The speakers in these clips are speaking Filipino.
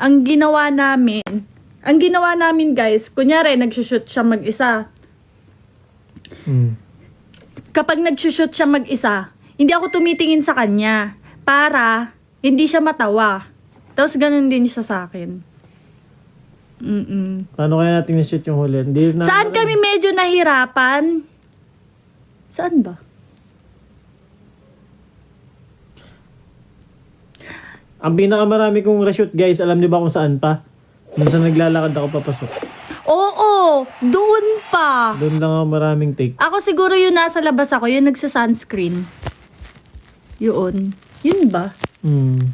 ang ginawa namin guys, kunyari nagsushoot siya mag-isa. Kapag nagsushoot siya mag-isa, hindi ako tumitingin sa kanya para hindi siya matawa. Tapos ganun din siya sa akin. Paano kaya natin na-shoot yung huli? Saan kami medyo nahirapan? Saan ba? Ang pinakamarami kong reshoot guys, alam niyo ba kung saan pa? Doon sa naglalakad ako papasok. Oo, doon pa. Doon lang ako maraming take. Ako siguro yung nasa labas ako, yung nagsa-sunscreen. Yun. Yun ba?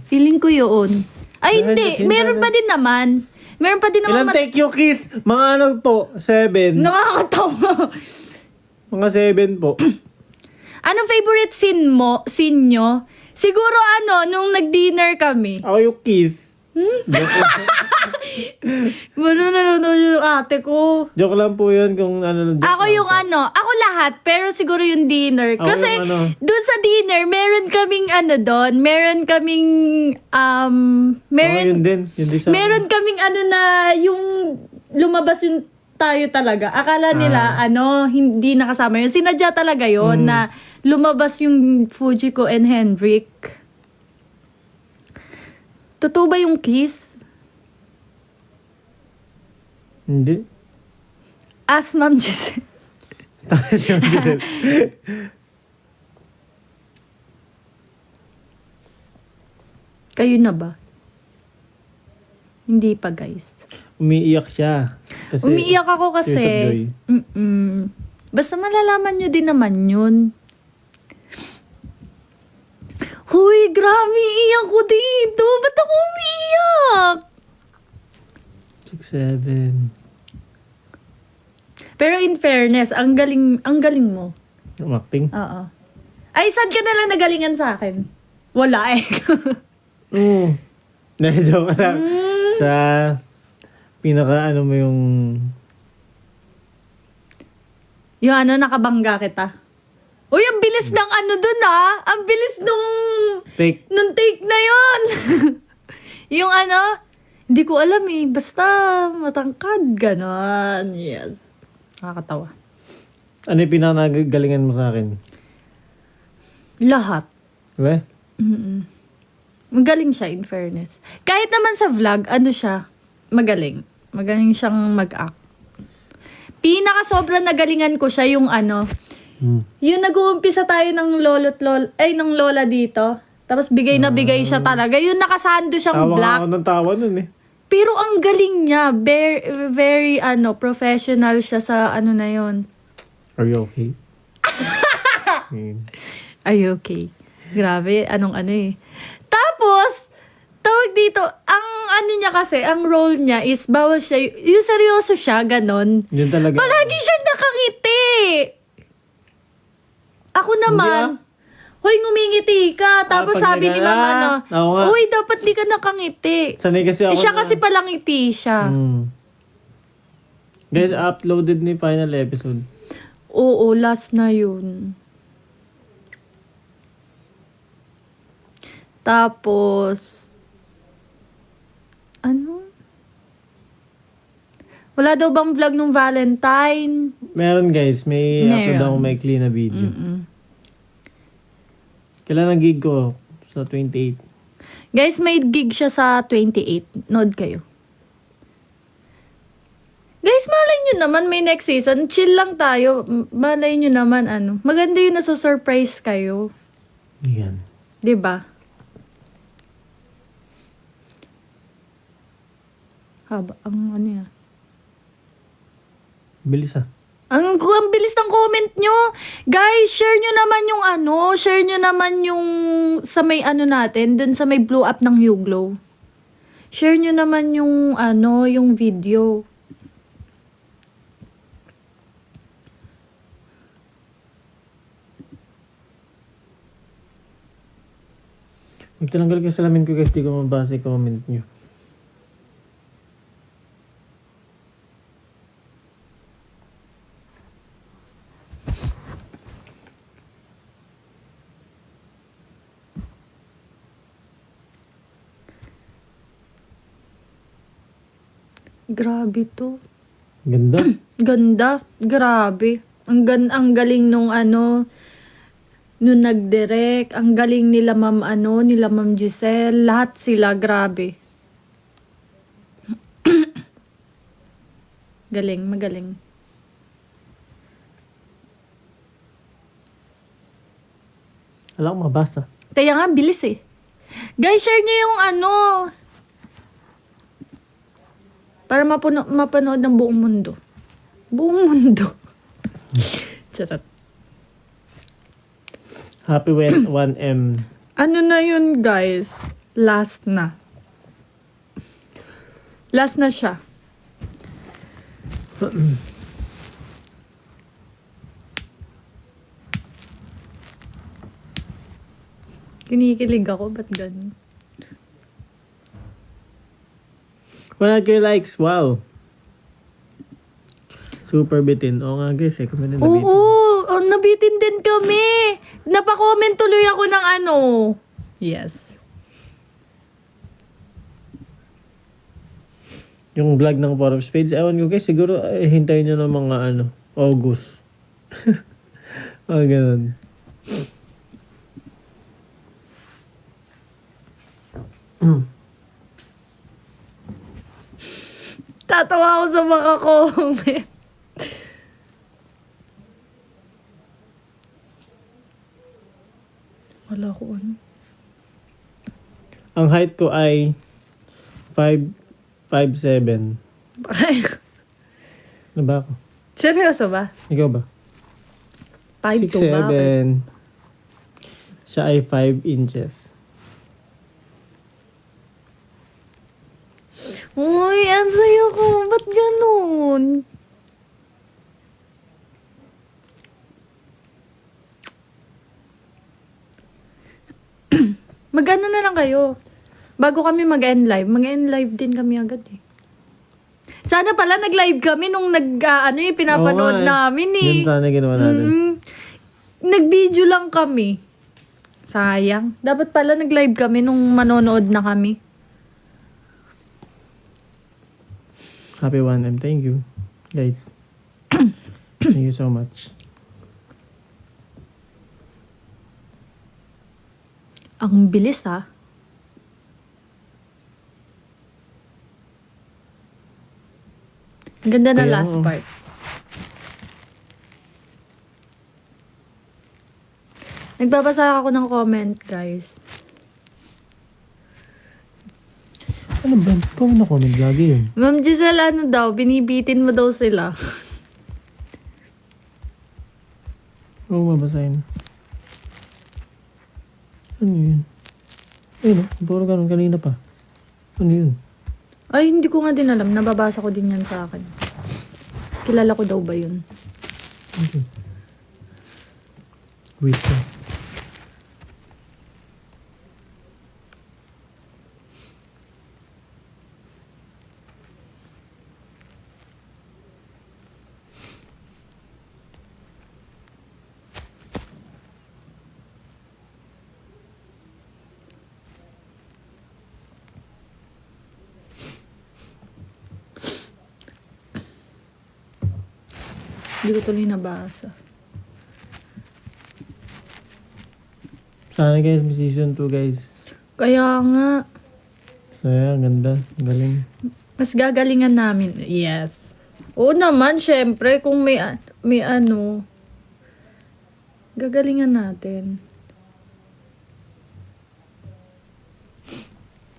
Feeling ko yun. Ay, hindi. Meron pa din naman. Ilang take yung kiss? Mga ano po? 7. Nakakatawa. Mga 7 po. Anong favorite scene nyo? Siguro nung nag-dinner kami. Ako yung kiss. Nanonood yung ate ko. Joke lang po yun kung ano. Ako yung ako lahat, pero siguro yung dinner. Ako Kasi yung doon sa dinner, meron kaming doon, meron kaming, Yun din sa meron kaming na yung lumabas yung tayo talaga. Akala nila, hindi nakasama yun. Sinadya talaga yun na lumabas yung Fujiko and Hendrik. Totoo ba yung kiss? Hindi. Ask Ma'am Giselle. Kayo na ba? Hindi pa, guys. Umiiyak siya. Umiiyak ako kasi. Tears of joy. Basta malalaman nyo din naman yun. Huy, grabe, iyak ko dito. Ba't ako umiiyak? 6, 7. Pero in fairness, ang galing mo. Acting? Oo. Ay, saan ka nalang nagalingan sa akin? Wala eh. Joke lang. Sa pinaka mo yung... Yung nakabangga kita. Uy, ang bilis ng dun Ang bilis nung... Take. Nung take na yun. Yung hindi ko alam eh. Basta matangkad. Ganon. Yes. Nakakatawa. Ano yung pinakagalingan mo sa akin? Lahat. We? Magaling siya in fairness. Kahit naman sa vlog, siya, magaling. Magaling siyang mag-act. Pinaka-sobrang nagalingan ko siya yung yung nag-uumpisa tayo ng ng lola dito. Tapos bigay na bigay siya talaga. Yung nakasando siyang black. Tawa ako ng tawa nun eh. Pero ang galing niya. Very, very professional siya sa na yun. Are you okay? Are you okay? Grabe, eh. Tapos, tawag dito, ang niya kasi, ang role niya is bawal siya, yung seryoso siya, ganon. Yun talaga. Palagi siyang nakangiti. Ako naman, hoy, ngumingiti ka. Tapos sabi ni mama uy, dapat di ka nakangiti. Sanay kasi ako siya kasi palangiti siya. Guys, uploaded ni final episode. Oo, last na yun. Tapos, wala daw bang vlog nung Valentine? Meron guys, may upload ako may clean na video. Kailan ang gig ko? Sa 28. Guys, may gig siya sa 28. Nod kayo. Guys, malay nyo naman may next season. Chill lang tayo. Malay nyo naman maganda yun na surprise kayo. Yan. Diba? Haba, ang yan. Bilis Ang bilis ng comment nyo. Guys, share nyo naman yung share nyo naman yung sa may natin, dun sa may blow up ng Huglow. Share nyo naman yung yung video. Magtinanggal ka salamin ko guys, di ko mabasa yung comment nyo. Grabe to. Ganda. Ganda. Grabe. Ang galing nung ano, nung nag-direct. Ang galing nila nila Ma'am Giselle. Lahat sila, grabe. Galing, magaling. Alam ko mabasa. Kaya nga, bilis eh. Guys, share nyo yung ano. Para mapanood ng buong mundo. Buong mundo. Charot. Happy 1M. Ano na yun, guys? Last na. Last na siya. Kinikilig ako, ba't ganun? 100k likes, wow. Super bitin. Oo nga guys, kami din nabitin. Oo, nabitin din kami. Napakomment tuloy ako ng ano. Yes. Yung vlog ng Four of Spades, ewan ko guys, siguro hintayin nyo ng mga August. Ganun. Tatawa ako sa mga comment. Wala ko ano. Ang height ko ay 5'7". Ano ba ako? Seryoso ba? Ikaw ba? 5'2" ba? 6'7". Siya ay 5 inches. Uy, ang sayo ko. Ba't ganun? Mag-ano na lang kayo. Bago kami mag-end live, mag-end live din kami agad eh. Sana pala nag-live kami nung pinapanood Oo nga namin eh. Yun sana ginawa natin. Nag-video lang kami. Sayang. Dapat pala nag-live kami nung manonood na kami. Happy 1M. Thank you, guys. Thank you so much. Ang bilis ha. Ang ganda na Kaya, last oo. part. Nagbabasa ako ng comment, guys. Ano ba? Ikaw na comment lagi yun. Ma'am Giselle, ano daw? Binibitin mo daw sila. Oo, mabasahin. Ano yun? Ayun, puro ganun kanina pa. Ano yun? Ay, hindi ko nga din alam. Nababasa ko din yan sa akin. Kilala ko daw ba yun? Okay. Wait ka. Hindi ko tuloy nabasa. Sana guys, may season 2 guys. Kaya nga, Saya, ganda, galing. mas gagalingan namin. Yes. Oo naman, syempre, kung may ano, gagalingan natin.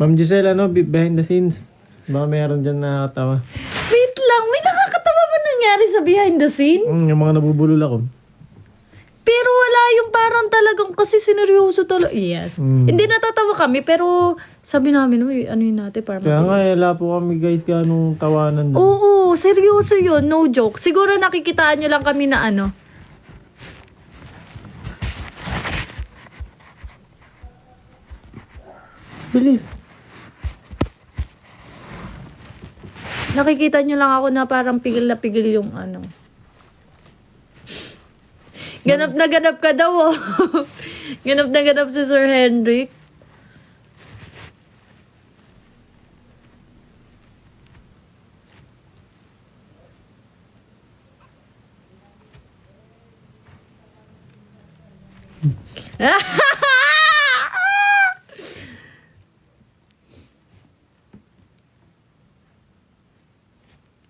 Ma'am Giselle, behind the scenes? Baka mayroon dyan nakakatawa. Wait lang, may nakakatawa ba nangyari sa behind the scene? Yung mga nabubulol ako. Pero wala yung parang talagang kasi sineryoso talaga. Yes. Hindi natatawa kami, pero sabi namin, uy, ano yun natin para Kaya nga, mabilis. wala po kami guys kaya anong tawanan doon. Oo, seryoso yun, no joke. Siguro nakikitaan nyo lang kami na ano. Bilis. Nakikita nyo lang ako na parang pigil na pigil yung ano. Ganap na ganap ka daw, oh. Ganap na ganap si Sir Henrik.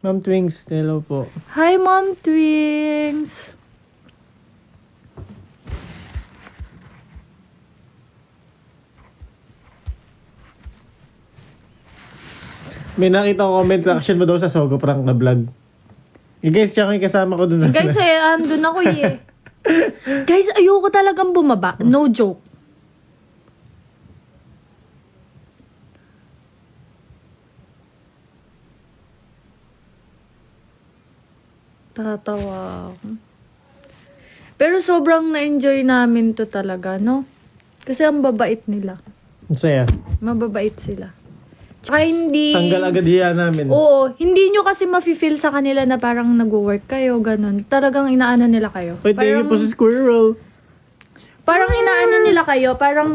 Ma'am Twings, hello po. Hi, Mom Twins. May nakita ko comment reaction mo daw sa Sogo prank na vlog. Guys, tsaka yung kasama ko dun sa... Guys, andun ako eh. Guys, ayoko talagang bumaba. No joke. Tatawa ako. Pero sobrang na-enjoy namin to talaga, no? Kasi ang babait nila. Ang saya. Mababait sila. Tsaka hindi... Tanggal agad hiya namin. Oo, hindi nyo kasi mafe-feel sa kanila na parang nag-work kayo, ganun. Talagang inaano nila kayo. Wait, thank you po sa squirrel. Parang inaano nila kayo, parang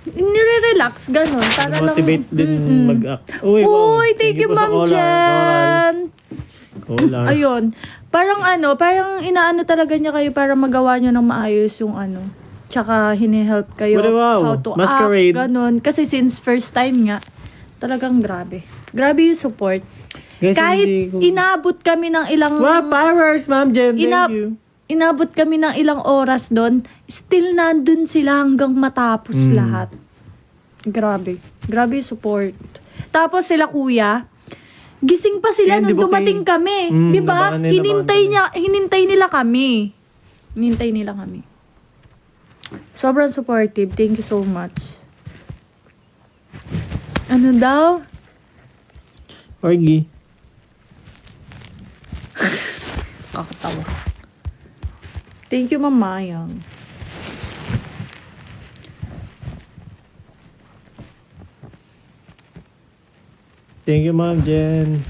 nire-relax, ganun. Para lang... Motivate din mag-act. Uy, Uy, thank you, po sa Ma'am Coral. Jen! Coral. Ayun. Parang parang inaano talaga niya kayo para magawa nyo ng maayos yung ano. Tsaka hinihelp kayo Wow, how to masquerade. act, ganun. Kasi since first time nga, talagang grabe. Grabe yung support. Guys, Kahit hindi ko... inabot kami ng ilang... Wow, fireworks, Ma'am Jen. Thank you. Inabot kami ng ilang oras doon, still nandun sila hanggang matapos lahat. Grabe. Grabe yung support. Tapos sila kuya, gising pa sila Kaya nung di ba dumating kayo- kami. Di ba? labanan nila, Hinintay nila kami. Hinintay nila kami. Sobrang supportive. Thank you so much. Ano daw? Orgy. Kakatawa. Thank you, Mamayang. Thank you, Ma'am Jen.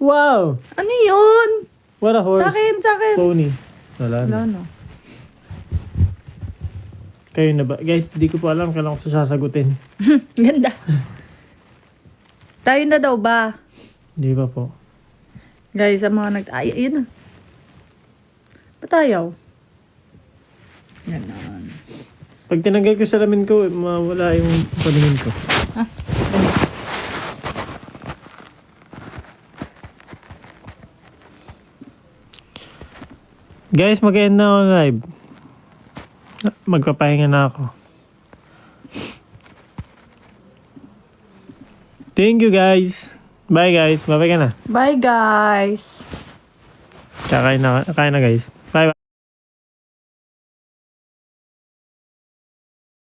Wow! Ano yun? What a horse. Sa akin. Pony. Wala na. Wala no. Kayo na ba? Guys, di ko pa alam kailan ko sasagutin. Ganda. Tayo na daw ba? Di ba po? Guys, ang mga ayun na. Ba't ayaw? Ganon. Pag tinanggal ko sa salamin ko, mawala yung paningin ko. Guys, mag-end na ako live. Magpapahinga na ako. Thank you guys. Bye guys. Bye-bye ka na. Bye, guys. Kakain na guys. Bye bye.